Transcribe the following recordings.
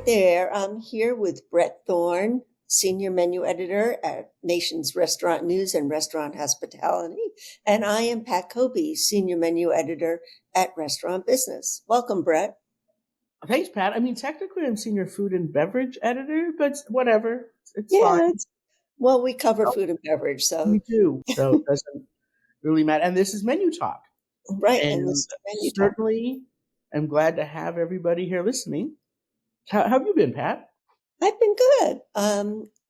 there. I'm here with Bret Thorne, Senior Menu Editor at Nation's Restaurant News and Restaurant Hospitality. And I am Pat Kobe, Senior Menu Editor at Restaurant Business. Welcome, Bret. Thanks, Pat. I mean, technically, I'm senior food and beverage editor, but whatever. It's fine. Yeah, well, we cover food and beverage, so We do. So it doesn't really matter. And this is Menu Talk. right. And this And is Menu Talk. certainly, I'm glad to have everybody here listening. How have you been, Pat? I've been good.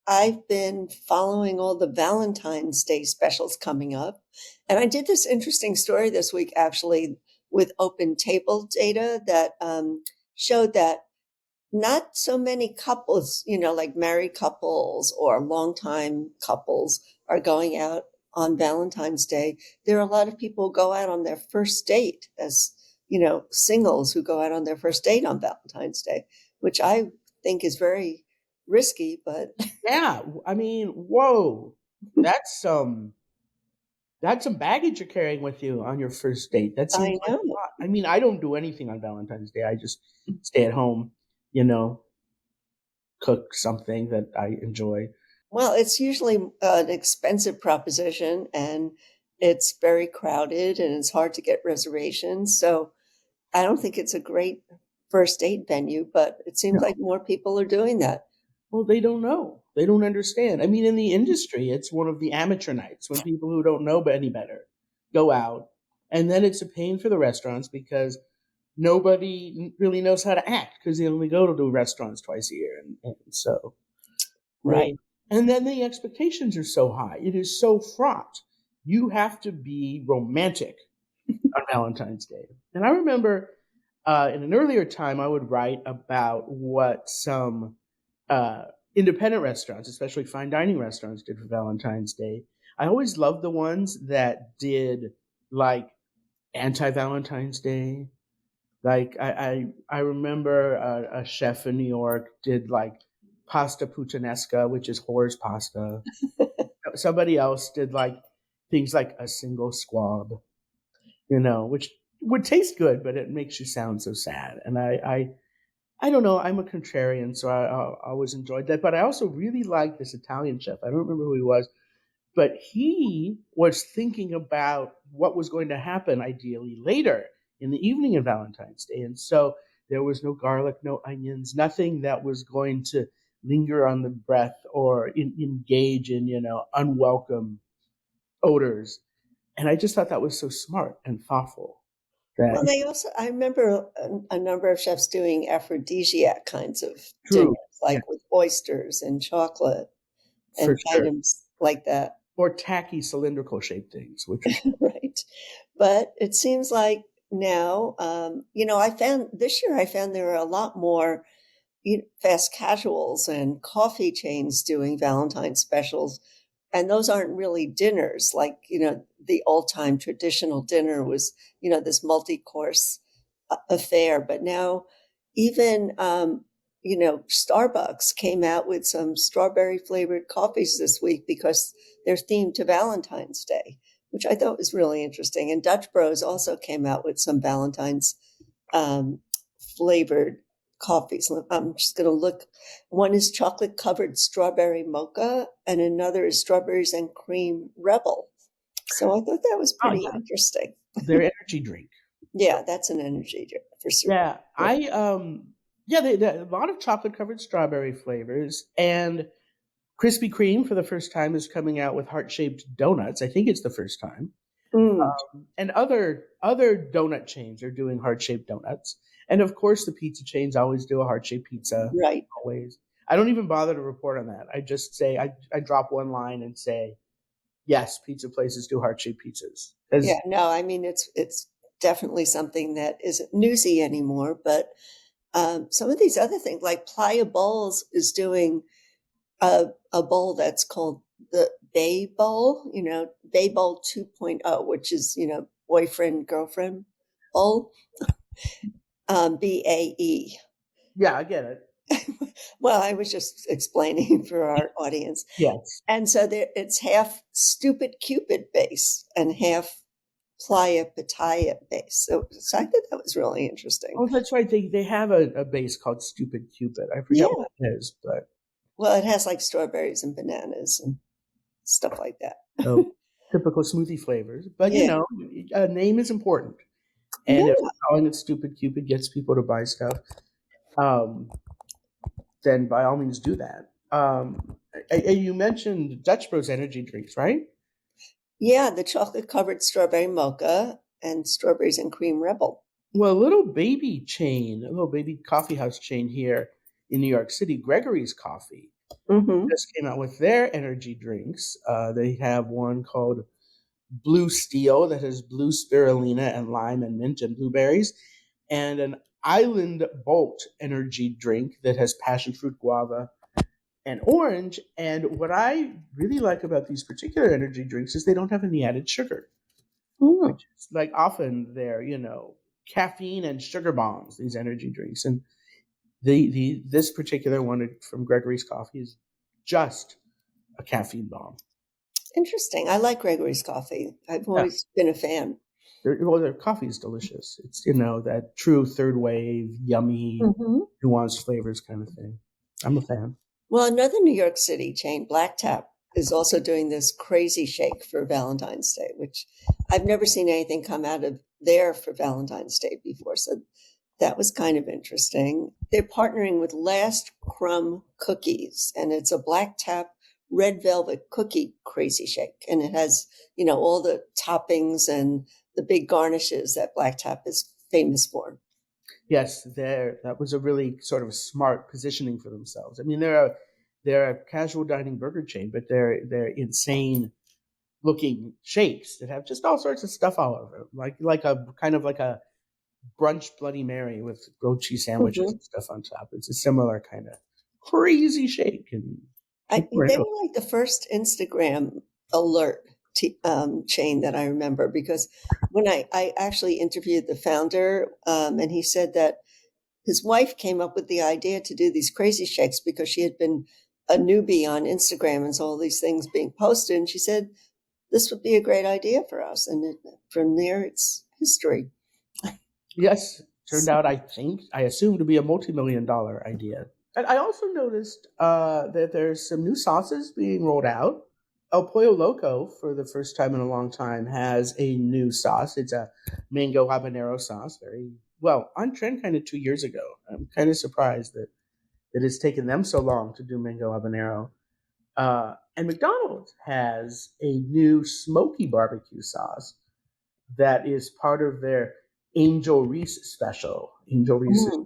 I've been following all the Valentine's Day specials coming up. And I did this interesting story this week, actually, with OpenTable data that showed that not so many couples, like married couples or longtime couples are going out on Valentine's Day. There are a lot of people who go out on their first date as, singles who go out on their first date on Valentine's Day, which I think is very risky, but Yeah, I mean, whoa, that's some baggage you're carrying with you on your first date. That I seems like know. a lot. I mean, I don't do anything on Valentine's Day. I just stay at home, you know, cook something that I enjoy. Well, it's usually an expensive proposition and it's very crowded and it's hard to get reservations. So I don't think it's a great first date venue, but it seems like more people are doing that. Well, they don't know. They don't understand. I mean, in the industry, it's one of the amateur nights when people who don't know any better go out. And then it's a pain for the restaurants because nobody really knows how to act because they only go to the restaurants twice a year. And so, Right. and then the expectations are so high. It is so fraught. You have to be romantic on Valentine's Day. And I remember in an earlier time, I would write about what some independent restaurants, especially fine dining restaurants, did for Valentine's Day. I always loved the ones that did like anti-Valentine's Day. Like I remember a chef in New York did like pasta puttanesca, which is whore's pasta. Somebody else did like things like a single squab, which would taste good, but it makes you sound so sad. And I don't know. I'm a contrarian, so I always enjoyed that. But I also really liked this Italian chef. I don't remember who he was, but he was thinking about what was going to happen ideally later in the evening of Valentine's Day. And so there was no garlic, no onions, nothing that was going to linger on the breath or engage in, unwelcome odors. And I just thought that was so smart and thoughtful. Well, I remember a number of chefs doing aphrodisiac kinds of True. dinners, like with oysters and chocolate and items like that. Or tacky cylindrical shaped things, which right. But it seems like now, I found there are a lot more fast casuals and coffee chains doing Valentine's specials. And those aren't really dinners like, the old time traditional dinner was, this multi-course affair. But now even, Starbucks came out with some strawberry flavored coffees this week because they're themed to Valentine's Day, which I thought was really interesting. And Dutch Bros also came out with some Valentine's flavored coffees. I'm just going to look. One is chocolate covered strawberry mocha and another is strawberries and cream rebel. So I thought that was pretty interesting. Their energy drink. Yeah, that's an energy drink for sure. Yeah, a lot of chocolate covered strawberry flavors, and Krispy Kreme for the first time is coming out with heart shaped donuts. I think it's the first time. And other donut chains are doing heart shaped donuts. And of course, the pizza chains always do a heart-shaped pizza. Right. Always. I don't even bother to report on that. I just say, I drop one line and say, yes, pizza places do heart-shaped pizzas. Yeah, no, I mean, it's definitely something that isn't newsy anymore. But some of these other things, like Playa Bowls is doing a bowl that's called the Bay Bowl, Bay Bowl 2.0, which is, boyfriend, girlfriend bowl. BAE. Yeah, I get it. Well, I was just explaining for our audience. Yes. And so it's half stupid Cupid base and half playa pitaya base. So I thought that was really interesting. Oh, that's right. They have a base called Stupid Cupid. I forget Yeah. what it is, but Well, it has like strawberries and bananas and stuff like that. so typical smoothie flavors. But Yeah. a name is important. And Yeah. if calling it Stupid Cupid gets people to buy stuff, um, then by all means do that. You mentioned Dutch Bros energy drinks, right? Yeah. The chocolate covered strawberry mocha and strawberries and cream rebel. Well, a little baby coffee house chain here in New York City, Gregory's Coffee, Hmm. just came out with their energy drinks. They have one called Blue Steel that has blue spirulina and lime and mint and blueberries, and an Island Bolt energy drink that has passion fruit, guava, and orange. And what I really like about these particular energy drinks is they don't have any added sugar, Mm. which is like often they're, caffeine and sugar bombs, these energy drinks. And the this particular one from Gregory's Coffee is just a caffeine bomb. Interesting. I like Gregory's coffee. I've Yeah. always been a fan. Their coffee is delicious. It's, that true third wave, yummy, Hmm. nuanced flavors kind of thing. I'm a fan. Well, another New York City chain, Black Tap, is also doing this crazy shake for Valentine's Day, which I've never seen anything come out of there for Valentine's Day before. So that was kind of interesting. They're partnering with Last Crumb Cookies, and it's a Black Tap red velvet cookie crazy shake. And it has, all the toppings and the big garnishes that Black Tap is famous for. Yes, that was a really sort of smart positioning for themselves. I mean, they're a casual dining burger chain, but they're insane looking shakes that have just all sorts of stuff all over them, like a kind of like a brunch Bloody Mary with grilled cheese sandwiches Mhm. and stuff on top. It's a similar kind of crazy shake, and people are They into it. were like the first Instagram alert chain that I remember because when I actually interviewed the founder, and he said that his wife came up with the idea to do these crazy shakes because she had been a newbie on Instagram and saw all these things being posted. And she said, this would be a great idea for us. And from there, it's history. Yes, turned out I assumed to be a multi-million-dollar idea. And I also noticed that there's some new sauces being rolled out. El Pollo Loco, for the first time in a long time, has a new sauce. It's a mango habanero sauce, very well on trend kind of 2 years ago. I'm kind of surprised that it's taken them so long to do mango habanero. And McDonald's has a new smoky barbecue sauce that is part of their Angel Reese special. Angel Reese is Mm.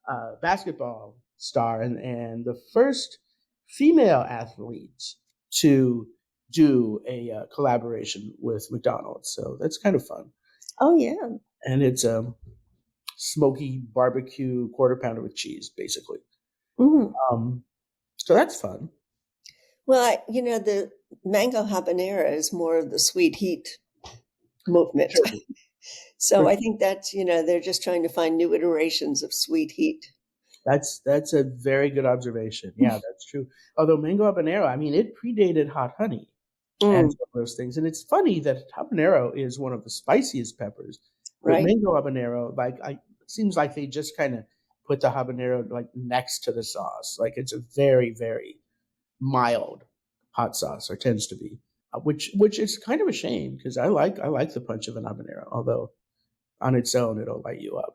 a basketball star and the first female athlete to do a collaboration with McDonald's. So that's kind of fun. Oh, yeah. And it's a smoky barbecue quarter pounder with cheese, basically. Mm. Um, so that's fun. Well, the mango habanero is more of the sweet heat movement. Sure. So I think that's, they're just trying to find new iterations of sweet heat. That's a very good observation. Yeah, that's true. Although mango habanero, I mean, it predated hot honey and Mm, some of those things. And it's funny that habanero is one of the spiciest peppers, but right? mango habanero, it seems like they just kind of put the habanero like next to the sauce. Like it's a very, very mild hot sauce, or tends to be, which is kind of a shame because I like the punch of an habanero. Although on its own, it'll light you up.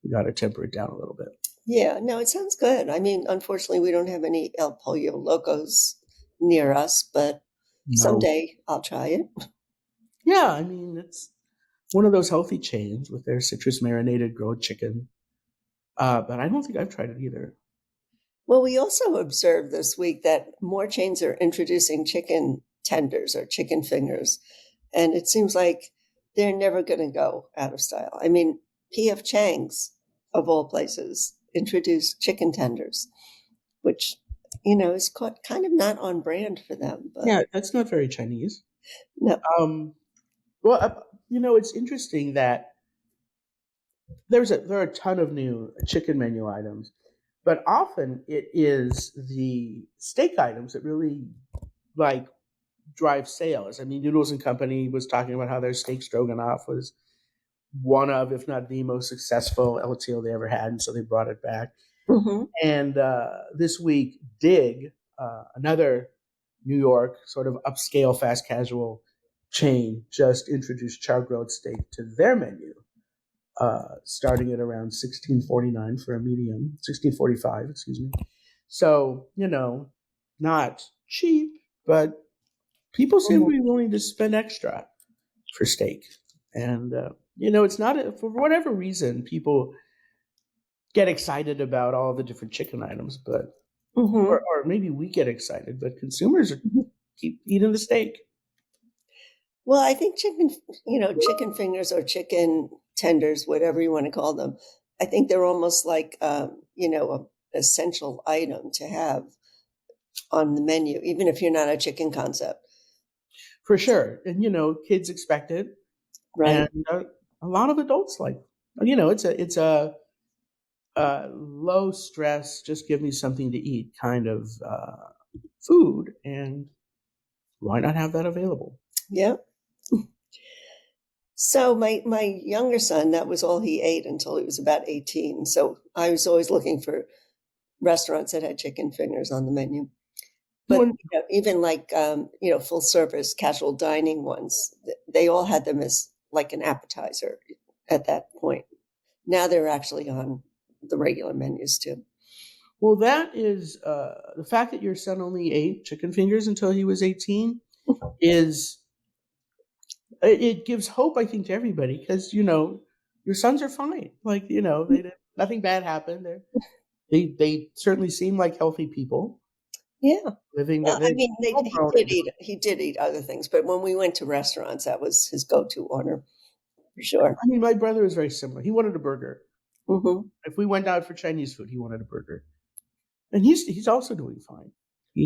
You got to temper it down a little bit. Yeah, no, it sounds good. I mean, unfortunately, we don't have any El Pollo Locos near us, but No. someday I'll try it. Yeah, I mean, it's one of those healthy chains with their citrus marinated grilled chicken. But I don't think I've tried it either. Well, we also observed this week that more chains are introducing chicken tenders or chicken fingers, and it seems like they're never going to go out of style. I mean, P.F. Chang's, of all places, introduced chicken tenders, which, is kind of not on brand for them, but Yeah, that's not very Chinese. no. Um, well, it's interesting that there are a ton of new chicken menu items, but often it is the steak items that really like drive sales. I mean, Noodles and Company was talking about how their steak stroganoff was one of, if not the most successful LTO they ever had, and so they brought it back. Hmm. And this week, Dig, another New York sort of upscale fast casual chain, just introduced char grilled steak to their menu, starting at around 16.49 for a medium, 16.45, excuse me. So not cheap, but people seem to Hmm. be willing to spend extra for steak. And it's not for whatever reason people get excited about all the different chicken items, but Hmm. or maybe we get excited, but consumers keep eating the steak. Well, I think chicken fingers or chicken tenders, whatever you want to call them, I think they're almost like, a essential item to have on the menu, even if you're not a chicken concept, For sure. And kids expect it, and right? a lot of adults like. It's a low stress, just give me something to eat kind of food, and why not have that available? Yeah. So my younger son, that was all he ate until he was about 18. So I was always looking for restaurants that had chicken fingers on the menu. But When even like full service casual dining ones, they all had them as like an appetizer at that point. Now they're actually on the regular menus too. Well, that is the fact that your son only ate chicken fingers until he was 18 is it gives hope, I think, to everybody because your sons are fine. Like nothing bad happened. They certainly seem like healthy people Yeah. living Well, that I they mean, all grown and he did eat other things, but when we went to restaurants, that was his go-to order for sure. I mean, my brother was very similar. He wanted a burger. Hmm. If we went out for Chinese food, he wanted a burger, and he's also doing fine.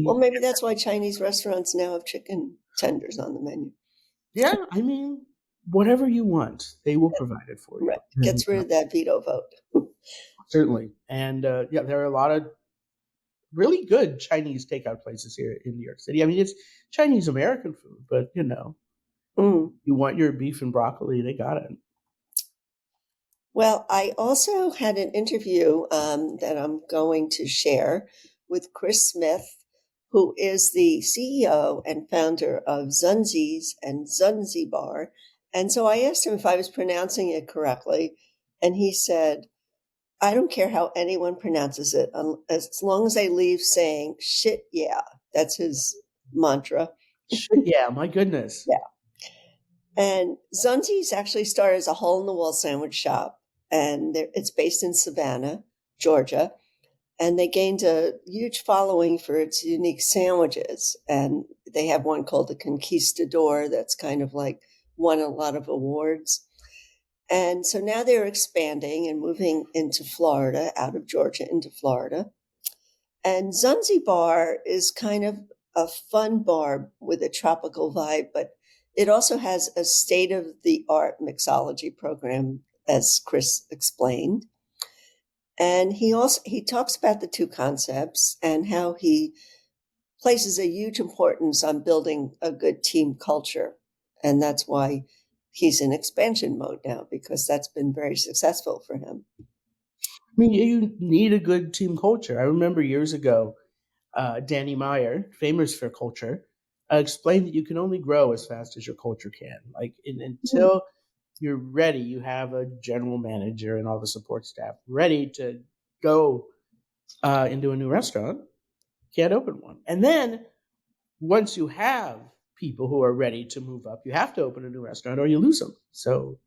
Well, He maybe that's why Chinese restaurants now have chicken tenders on the menu. Yeah, I mean, whatever you want, they will provide it for you. Right. And, Gets rid of that veto vote. certainly, and yeah, there are a lot of really good Chinese takeout places here in New York City. I mean, it's Chinese American food, but Mm. you want your beef and broccoli, they got it. Well, I also had an interview that I'm going to share with Chris Smith, who is the CEO and founder of Zunzi's and Zunzibar. And so I asked him if I was pronouncing it correctly. And he said, I don't care how anyone pronounces it, as long as they leave saying shit, yeah. That's his mantra. Shit, yeah, my goodness. Yeah. And Zunzi's actually started as a hole in the wall sandwich shop, and it's based in Savannah, Georgia. And they gained a huge following for its unique sandwiches. And they have one called the Conquistador that's kind of like won a lot of awards. And so now they're expanding and moving into Florida, out of Georgia into Florida. And Zunzibar is kind of a fun bar with a tropical vibe, but it also has a state of the art mixology program, as Chris explained. And he talks about the two concepts and how he places a huge importance on building a good team culture. And that's why he's in expansion mode now, because that's been very successful for him. I mean, you need a good team culture. I remember years ago, Danny Meyer, famous for culture, explained that you can only grow as fast as your culture can. Like until you're ready, you have a general manager and all the support staff ready to go into a new restaurant, can't open one. And then once you have people who are ready to move up, you have to open a new restaurant or you lose them. So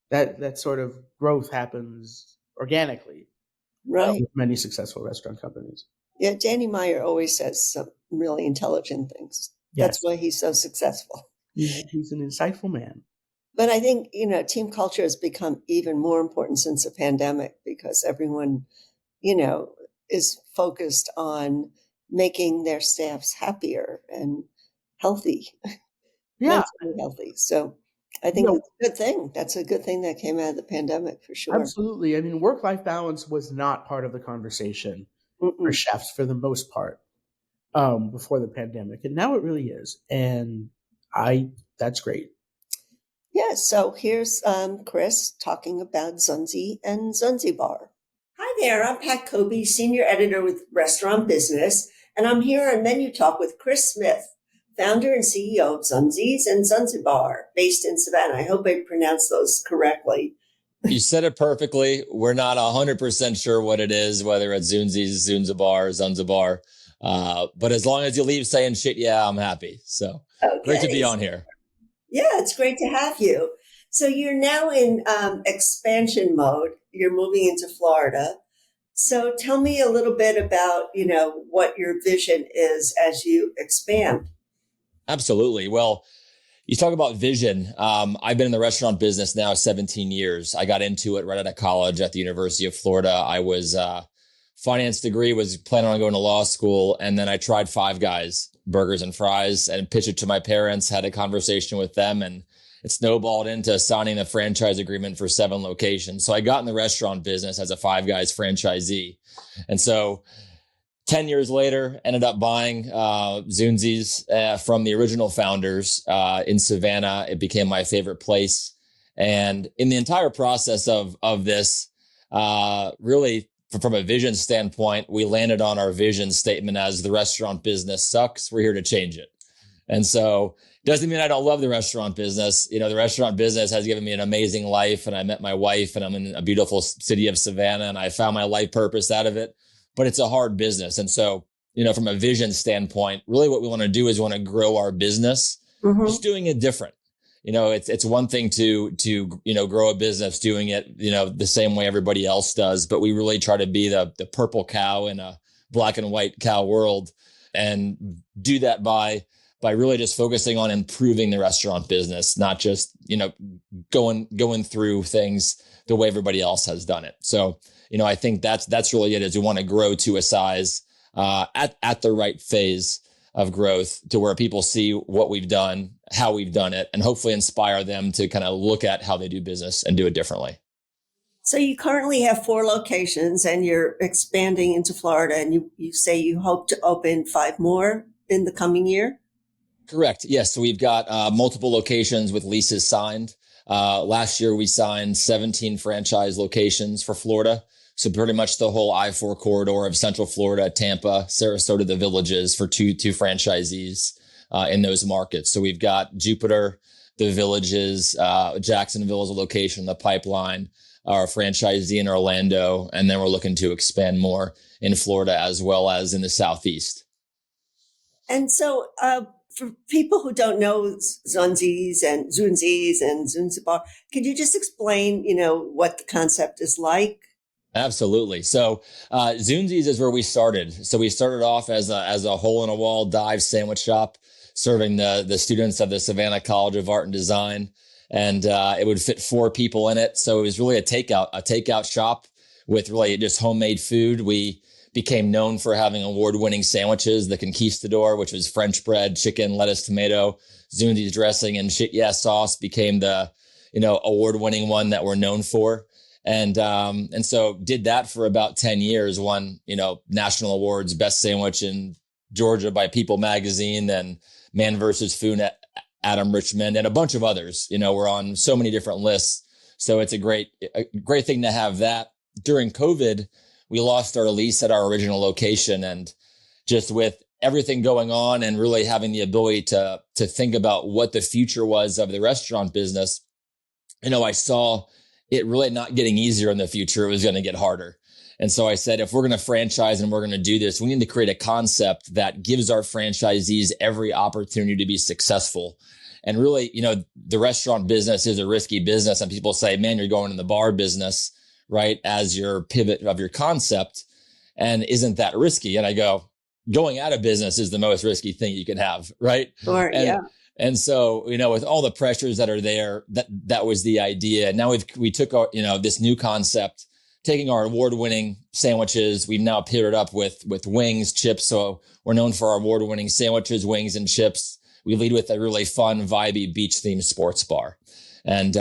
that sort of growth happens organically Right. with many successful restaurant companies. Yeah, Danny Meyer always says some really intelligent things. That's Yes, why he's so successful. he's an insightful man. But I think, team culture has become even more important since the pandemic because everyone, you know, is focused on making their staffs happier and healthy, Yeah, mentally healthy. So I you think know, that's a good thing. That's a good thing that came out of the pandemic for sure. absolutely. I mean, work life balance was not part of the conversation for Mm-mm. chefs for the most part. before the pandemic, and now it really is. And that's great. Yeah, so here's Chris talking about Zunzi and Zunzibar. Hi there, I'm Pat Kobe, Senior Editor with Restaurant Business, and I'm here on Menu Talk with Chris Smith, founder and CEO of Zunzi's and Zunzibar, based in Savannah. I hope I pronounced those correctly. You said it perfectly. We're not 100% sure what it is, whether it's Zunzi's, Zunzibar, Zunzibar. But as long as you leave saying shit, yeah, I'm happy. So Great to be on here. Yeah, it's great to have you. So you're now in expansion mode. You're moving into Florida. So tell me a little bit about, what your vision is as you expand. Absolutely. Well, you talk about vision. I've been in the restaurant business now 17 years. I got into it right out of college at the University of Florida. I was finance degree, was planning on going to law school. And then I tried Five Guys burgers and fries and pitched it to my parents, had a conversation with them, and it snowballed into signing a franchise agreement for 7 locations. So I got in the restaurant business as a Five Guys franchisee. And so 10 years later, ended up buying Zunzi's from the original founders in Savannah. It became my favorite place. And in the entire process of this, really from a vision standpoint, we landed on our vision statement as the restaurant business sucks. We're here to change it. And so doesn't mean I don't love the restaurant business. The restaurant business has given me an amazing life, and I met my wife, and I'm in a beautiful city of Savannah, and I found my life purpose out of it. But it's a hard business. And so, from a vision standpoint, really what we want to do is we want to grow our business, just doing it different. It's one thing to grow a business doing it, the same way everybody else does, but we really try to be the purple cow in a black and white cow world, and do that by really just focusing on improving the restaurant business, not just, going through things the way everybody else has done it. So, I think that's really it, is we want to grow to a size at the right phase of growth to where people see what we've done, how we've done it, and hopefully inspire them to kind of look at how they do business and do it differently. So you currently have 4 locations and you're expanding into Florida, and you say you hope to open 5 more in the coming year? Correct. Yes. So we've got multiple locations with leases signed. Last year, we signed 17 franchise locations for Florida. So pretty much the whole I-4 corridor of Central Florida, Tampa, Sarasota, the Villages, for two franchisees in those markets. So we've got Jupiter, the Villages, Jacksonville is a location in the pipeline, our franchisee in Orlando, and then we're looking to expand more in Florida as well as in the Southeast. And so for people who don't know Zunzi's and Zunzibar, could you just explain, what the concept is like? Absolutely. So Zunzi's is where we started. So we started off as a hole in a wall dive sandwich shop, serving the students of the Savannah College of Art and Design, and it would fit 4 people in it. So it was really a takeout shop with really just homemade food. We became known for having award-winning sandwiches, the Conquistador, which was French bread, chicken, lettuce, tomato, Zunzi's dressing, and shit yeah sauce became the award-winning one that we're known for. And so did that for about 10 years, won, national awards, best sandwich in Georgia by People Magazine, and Man vs. Food at Adam Richmond, and a bunch of others. We're on so many different lists. So it's a great thing to have that. During COVID, we lost our lease at our original location, and just with everything going on and really having the ability to think about what the future was of the restaurant business, I saw it really not getting easier in the future. It was going to get harder. And so I said, if we're going to franchise and we're going to do this, we need to create a concept that gives our franchisees every opportunity to be successful. And really, the restaurant business is a risky business. And people say, man, you're going in the bar business, right, as your pivot of your concept. And isn't that risky? And I go, going out of business is the most risky thing you can have, right? Sure, yeah. And so, with all the pressures that are there, that was the idea. Now we took our, this new concept, taking our award-winning sandwiches. We've now paired up with wings, chips. So we're known for our award-winning sandwiches, wings, and chips. We lead with a really fun, vibey, beach-themed sports bar. And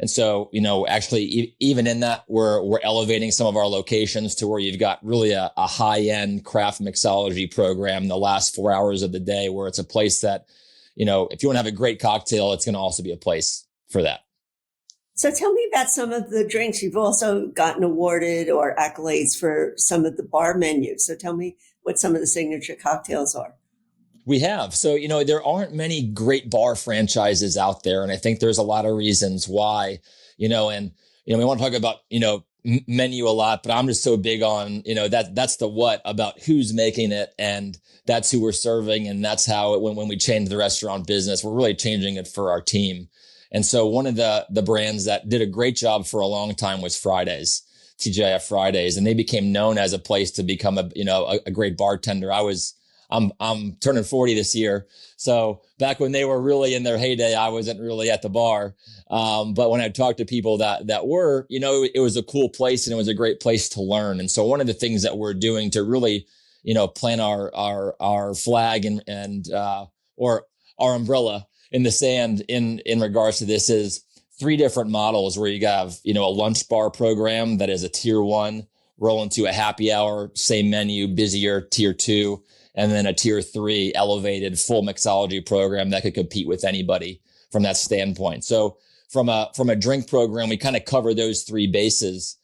so, actually, even in that, we're elevating some of our locations to where you've got really a high-end craft mixology program the last 4 hours of the day, where it's a place that, if you want to have a great cocktail, it's going to also be a place for that. So tell me about some of the drinks. You've also gotten awarded or accolades for some of the bar menus. So tell me what some of the signature cocktails are. We have. So, there aren't many great bar franchises out there. And I think there's a lot of reasons why, we want to talk about, menu a lot, but I'm just so big on, that's the what about who's making it. And that's who we're serving. And that's how when we change the restaurant business, we're really changing it for our team. And so one of the brands that did a great job for a long time was Fridays, TGIF Fridays. And they became known as a place to become a great bartender. I'm turning 40 this year. So back when they were really in their heyday, I wasn't really at the bar. But when I talked to people that were, it was a cool place and it was a great place to learn. And so one of the things that we're doing to really, plant our flag or our umbrella in the sand in regards to this is 3 different models where you have, a lunch bar program that is a tier 1, roll into a happy hour, same menu, busier tier 2. And then a tier 3 elevated full mixology program that could compete with anybody from that standpoint. So from a drink program, we kind of cover those 3 bases.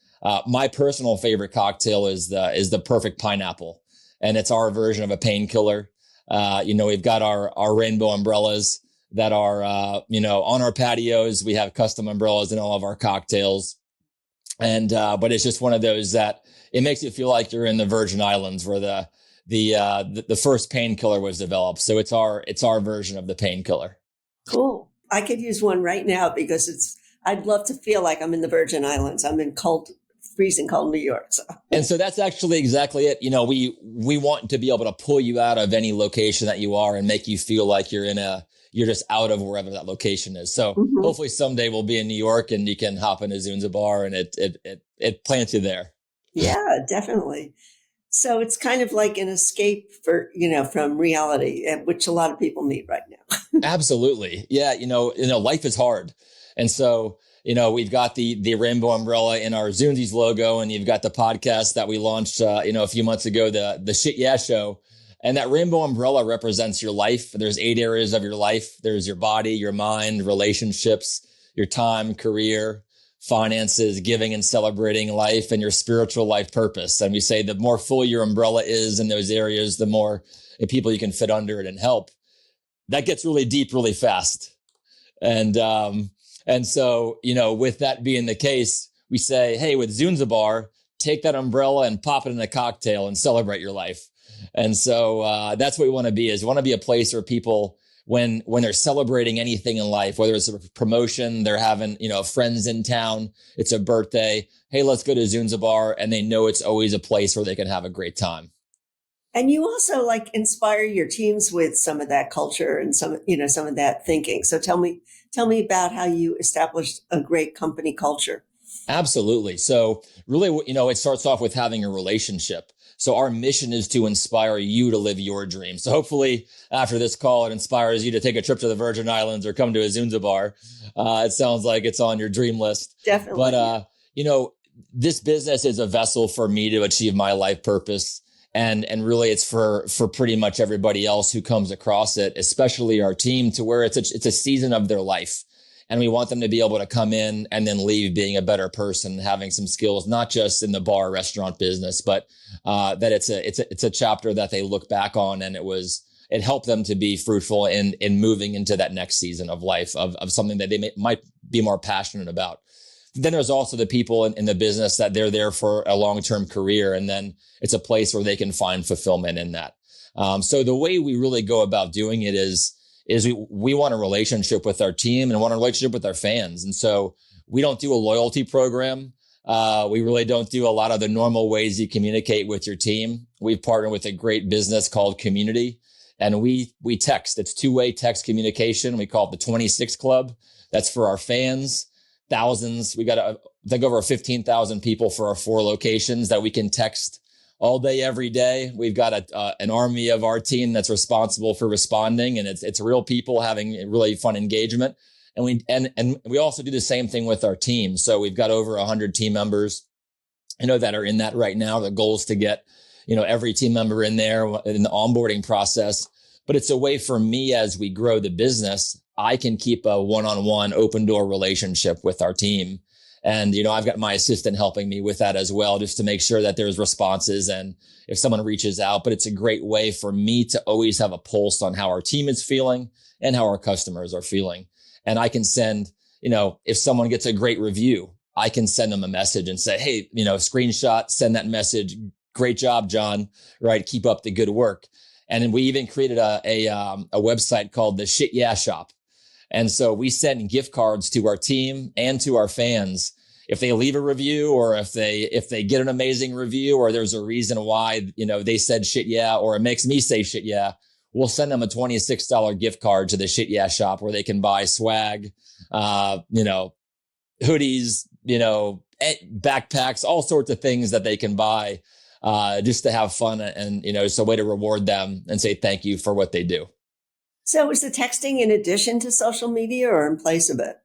My personal favorite cocktail is the perfect pineapple, and it's our version of a painkiller. We've got our rainbow umbrellas that are on our patios. We have custom umbrellas in all of our cocktails, and but it's just one of those that it makes you feel like you're in the Virgin Islands where the first painkiller was developed. So it's our version of the painkiller. Cool. I could use one right now because I'd love to feel like I'm in the Virgin Islands. I'm in freezing cold New York. And so that's actually exactly it. We want to be able to pull you out of any location that you are and make you feel like you're just out of wherever that location is. So hopefully someday we'll be in New York and you can hop into Zunzibar and it plants you there. Yeah, definitely. So it's kind of like an escape from reality, which a lot of people need right now. Absolutely. Yeah. Life is hard. And so, we've got the rainbow umbrella in our Zunzi's logo, and you've got the podcast that we launched, a few months ago, the Shit Yeah Show. And that rainbow umbrella represents your life. There's 8 areas of your life. There's your body, your mind, relationships, your time, career, finances, giving and celebrating life, and your spiritual life purpose. And we say the more full your umbrella is in those areas, the more people you can fit under it and help. That gets really deep really fast. And so, with that being the case, we say, hey, with Zunzibar, take that umbrella and pop it in a cocktail and celebrate your life. And so that's what we want to be, is we want to be a place where people, when they're celebrating anything in life, whether it's a promotion, they're having, friends in town, it's a birthday, hey, let's go to Zunzibar, and they know it's always a place where they can have a great time. And you also inspire your teams with some of that culture and some of that thinking. So tell me about how you established a great company culture. Absolutely. So really, it starts off with having a relationship. So our mission is to inspire you to live your dream. So hopefully after this call, it inspires you to take a trip to the Virgin Islands or come to a Zunzibar. It sounds like it's on your dream list. Definitely. But, this business is a vessel for me to achieve my life purpose. And really it's for pretty much everybody else who comes across it, especially our team, to where it's a season of their life. And we want them to be able to come in and then leave being a better person, having some skills, not just in the bar restaurant business, but that it's a chapter that they look back on, and it helped them to be fruitful in moving into that next season of life of something that they might be more passionate about. Then there's also the people in the business that they're there for a long-term career, and then it's a place where they can find fulfillment in that. So the way we really go about doing it is we want a relationship with our team and want a relationship with our fans. And so we don't do a loyalty program. We really don't do a lot of the normal ways you communicate with your team. We've partnered with a great business called Community, and we text. It's 2-way text communication. We call it the 26 Club. That's for our fans. Thousands. We got I think over 15,000 people for our 4 locations that we can text all day, every day. We've got an army of our team that's responsible for responding, and it's real people having really fun engagement. And we also do the same thing with our team. So we've got over 100 team members, that are in that right now. The goal is to get, every team member in there in the onboarding process. But it's a way for me, as we grow the business, I can keep a one-on-one open door relationship with our team. And, I've got my assistant helping me with that as well, just to make sure that there's responses and if someone reaches out. But it's a great way for me to always have a pulse on how our team is feeling and how our customers are feeling. And I can send, if someone gets a great review, I can send them a message and say, hey, screenshot, send that message. Great job, John. Right. Keep up the good work. And then we even created a website called the Shit Yeah Shop. And so we send gift cards to our team and to our fans if they leave a review, or if they get an amazing review, or there's a reason why, they said shit yeah, or it makes me say shit yeah. We'll send them a $26 gift card to the Shit Yeah Shop where they can buy swag, hoodies, backpacks, all sorts of things that they can buy, just to have fun. And, it's a way to reward them and say thank you for what they do. So is the texting in addition to social media or in place of it?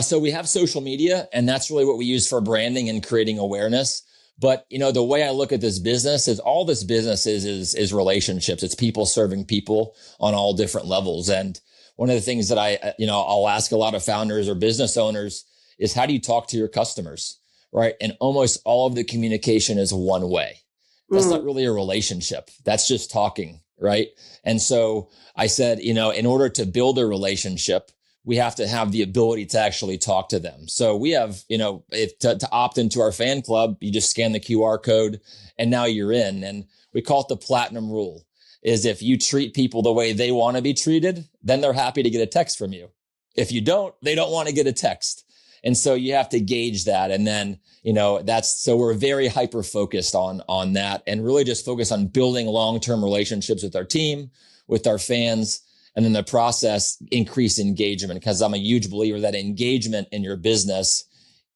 So we have social media, and that's really what we use for branding and creating awareness. But, the way I look at this business is all this business is relationships. It's people serving people on all different levels. And one of the things that I'll ask a lot of founders or business owners is, how do you talk to your customers? Right. And almost all of the communication is one way. That's not really a relationship. That's just talking. Right. And so I said, in order to build a relationship, we have to have the ability to actually talk to them. So we have, to opt into our fan club, you just scan the QR code and now you're in. And we call it the platinum rule, is if you treat people the way they want to be treated, then they're happy to get a text from you. If you don't, they don't want to get a text. And so you have to gauge that. And then, so we're very hyper focused on that, and really just focus on building long-term relationships with our team, with our fans, and then the process increase engagement, because I'm a huge believer that engagement in your business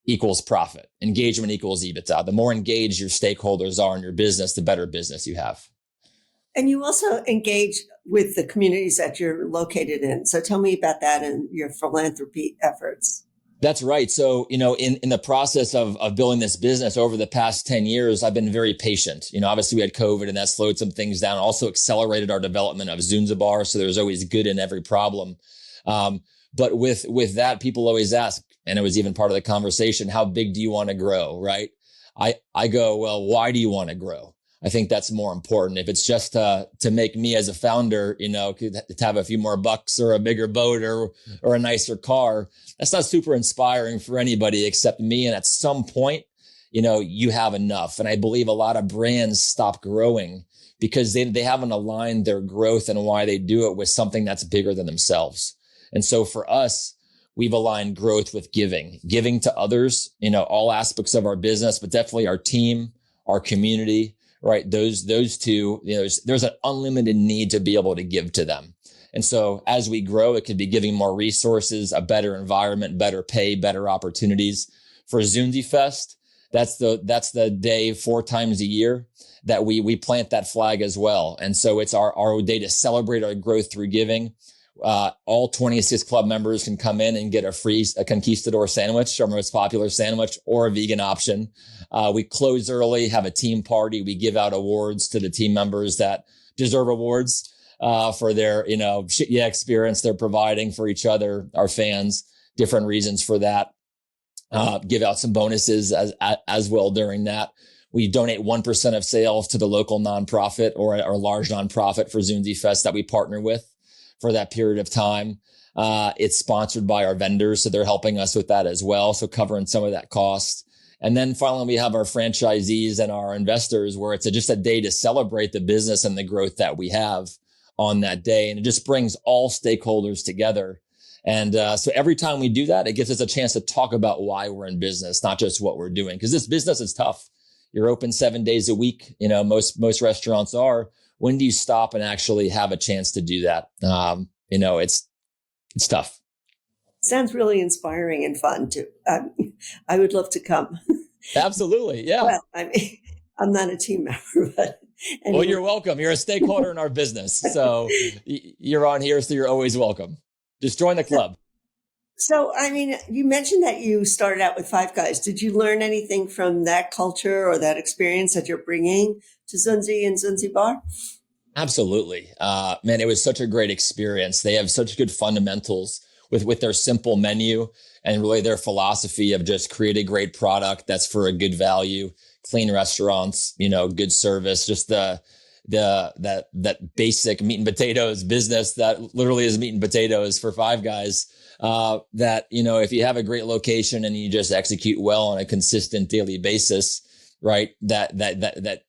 equals profit. Engagement equals EBITDA. The more engaged your stakeholders are in your business, the better business you have. And you also engage with the communities that you're located in. So tell me about that and your philanthropy efforts. That's right. So, in the process of building this business over the past 10 years, I've been very patient. Obviously we had COVID and that slowed some things down, also accelerated our development of Zunzibar. So there's always good in every problem. But with that, people always ask, and it was even part of the conversation, how big do you want to grow? Right. I go, well, why do you want to grow? I think that's more important. If it's just to make me as a founder, to have a few more bucks or a bigger boat or a nicer car, that's not super inspiring for anybody except me. And at some point, you have enough. And I believe a lot of brands stop growing because they haven't aligned their growth and why they do it with something that's bigger than themselves. And so for us, we've aligned growth with giving to others, all aspects of our business, but definitely our team, our community. Right. Those two, there's an unlimited need to be able to give to them. And so as we grow, it could be giving more resources, a better environment, better pay, better opportunities. For Zunzi Fest, that's the day 4 times a year that we plant that flag as well. And so it's our day to celebrate our growth through giving. All 26 club members can come in and get a conquistador sandwich, our most popular sandwich, or a vegan option. We close early, have a team party. We give out awards to the team members that deserve awards for their, shit yeah experience they're providing for each other, our fans, different reasons for that. Give out some bonuses as well during that. We donate 1% of sales to the local nonprofit or large nonprofit for Zunzi Fest that we partner with for that period of time. It's sponsored by our vendors, so they're helping us with that as well, so covering some of that cost. And then finally, we have our franchisees and our investors, where it's just a day to celebrate the business and the growth that we have on that day. And it just brings all stakeholders together. And so every time we do that, it gives us a chance to talk about why we're in business, not just what we're doing, because this business is tough. You're open 7 days a week. Most restaurants are. When do you stop and actually have a chance to do that? It's tough. Sounds really inspiring and fun too. I would love to come. Absolutely. Yeah. Well, I'm not a team member, but anyway. Well, you're welcome. You're a stakeholder in our business. So you're on here, so you're always welcome. Just join the club. So, I mean, you mentioned that you started out with Five Guys. Did you learn anything from that culture or that experience that you're bringing to Zunzi and Zunzibar? Absolutely. Man, it was such a great experience. They have such good fundamentals with their simple menu and really their philosophy of just create a great product that's for a good value, clean restaurants, good service, just that basic meat and potatoes business that literally is meat and potatoes for Five Guys. That, if you have a great location and you just execute well on a consistent daily basis, right, that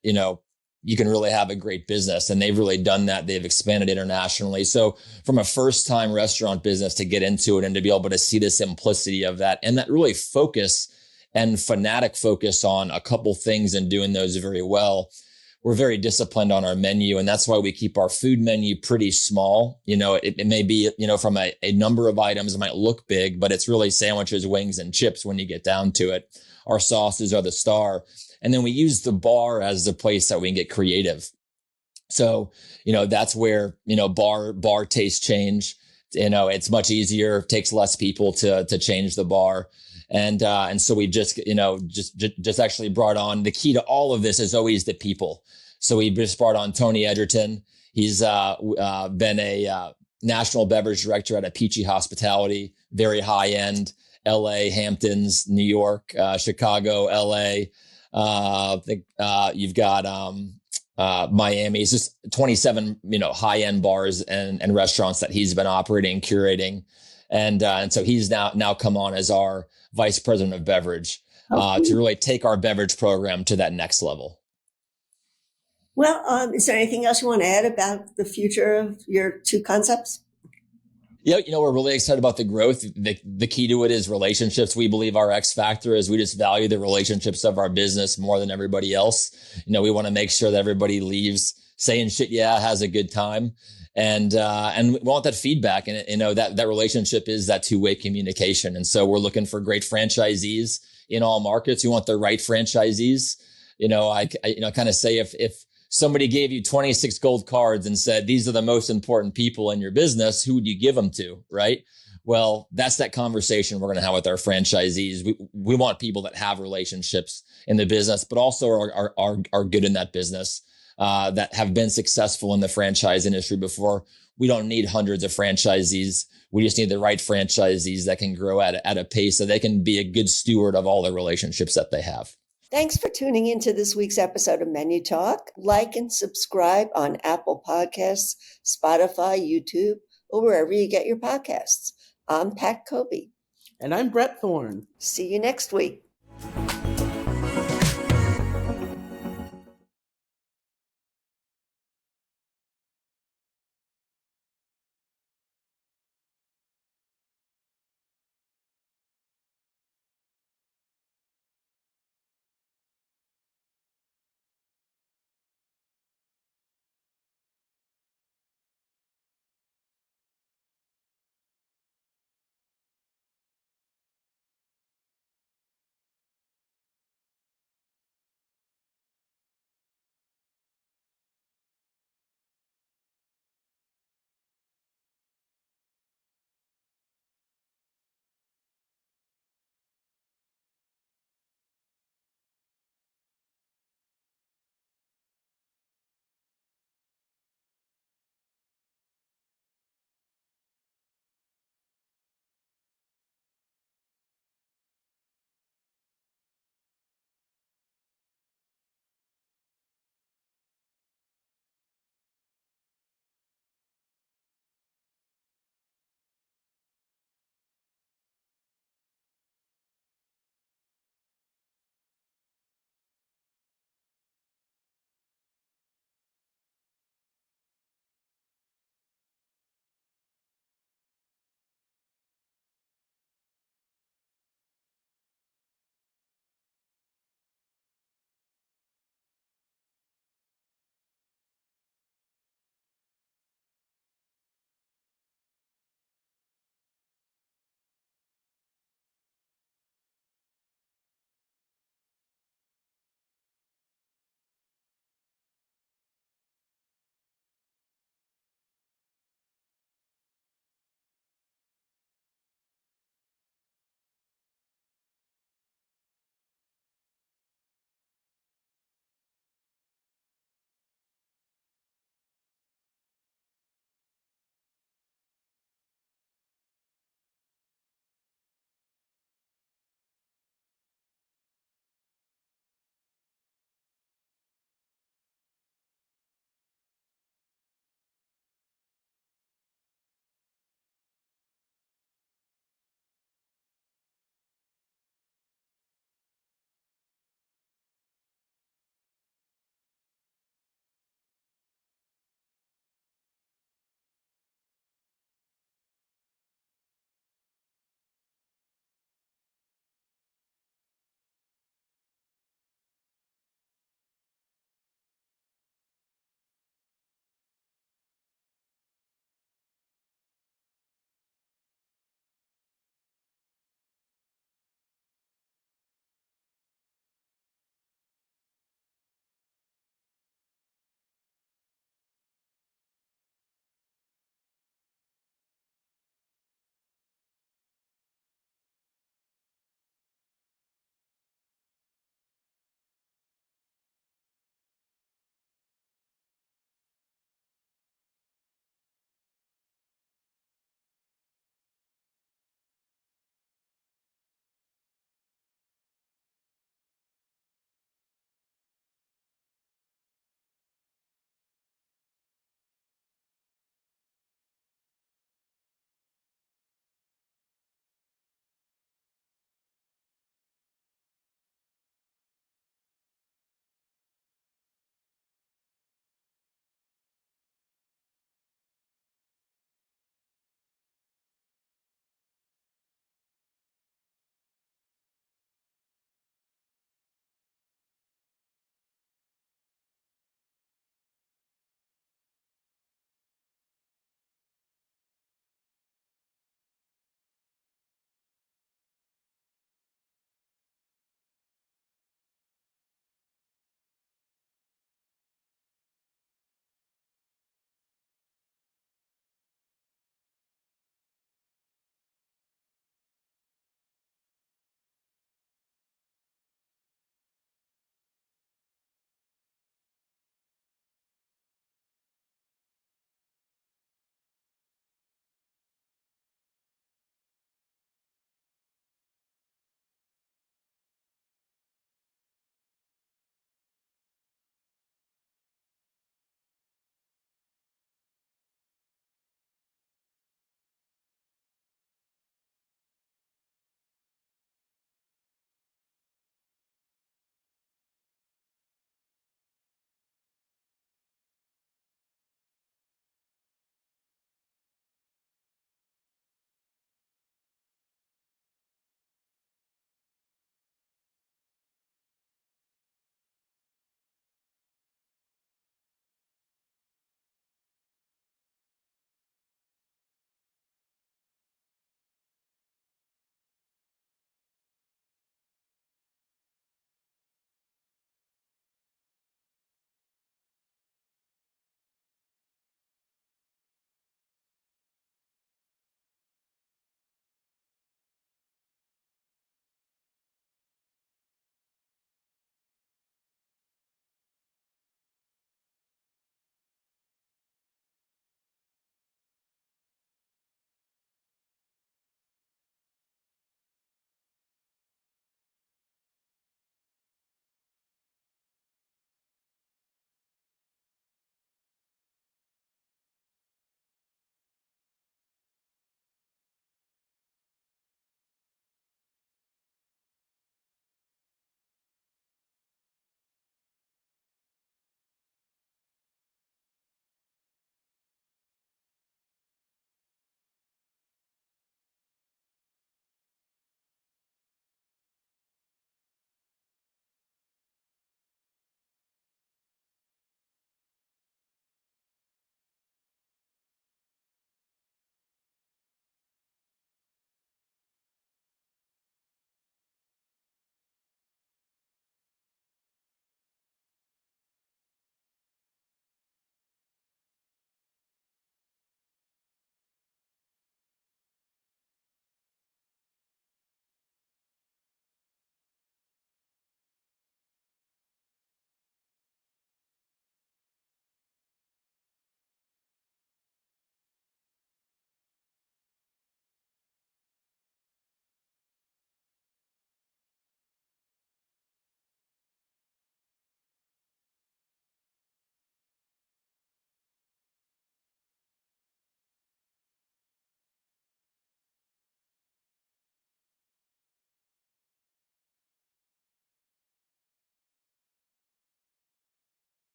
you can really have a great business. And they've really done that. They've expanded internationally. So from a first time restaurant business to get into it and to be able to see the simplicity of that and that really focus and fanatic focus on a couple things and doing those very well. We're very disciplined on our menu. And that's why we keep our food menu pretty small. It may be, from a number of items, it might look big, but it's really sandwiches, wings, and chips when you get down to it. Our sauces are the star. And then we use the bar as the place that we can get creative. So, that's where, bar taste change. It's much easier, takes less people to change the bar. And so we just actually brought on, the key to all of this is always the people. So we just brought on Tony Edgerton. He's been a national beverage director at a Peachy Hospitality, very high end, LA, Hamptons, New York, Chicago, LA. I think you've got Miami. It's just 27, high end bars and restaurants that he's been operating, curating. And so he's now come on as our vice president of beverage to really take our beverage program to that next level. Well, is there anything else you want to add about the future of your two concepts? Yeah, we're really excited about the growth. The key to it is relationships. We believe our X factor is we just value the relationships of our business more than everybody else. We want to make sure that everybody leaves saying shit, yeah, has a good time. And we want that feedback. And, that relationship is that two-way communication. And so we're looking for great franchisees in all markets. We want the right franchisees. I kind of say if somebody gave you 26 gold cards and said, these are the most important people in your business, who would you give them to? Right. Well, that's that conversation we're going to have with our franchisees. We want people that have relationships in the business, but also are good in that business, that have been successful in the franchise industry before. We don't need hundreds of franchisees. We just need the right franchisees that can grow at a pace so they can be a good steward of all the relationships that they have. Thanks for tuning into this week's episode of Menu Talk. Like and subscribe on Apple Podcasts, Spotify, YouTube, or wherever you get your podcasts. I'm Pat Kobe. And I'm Bret Thorne. See you next week.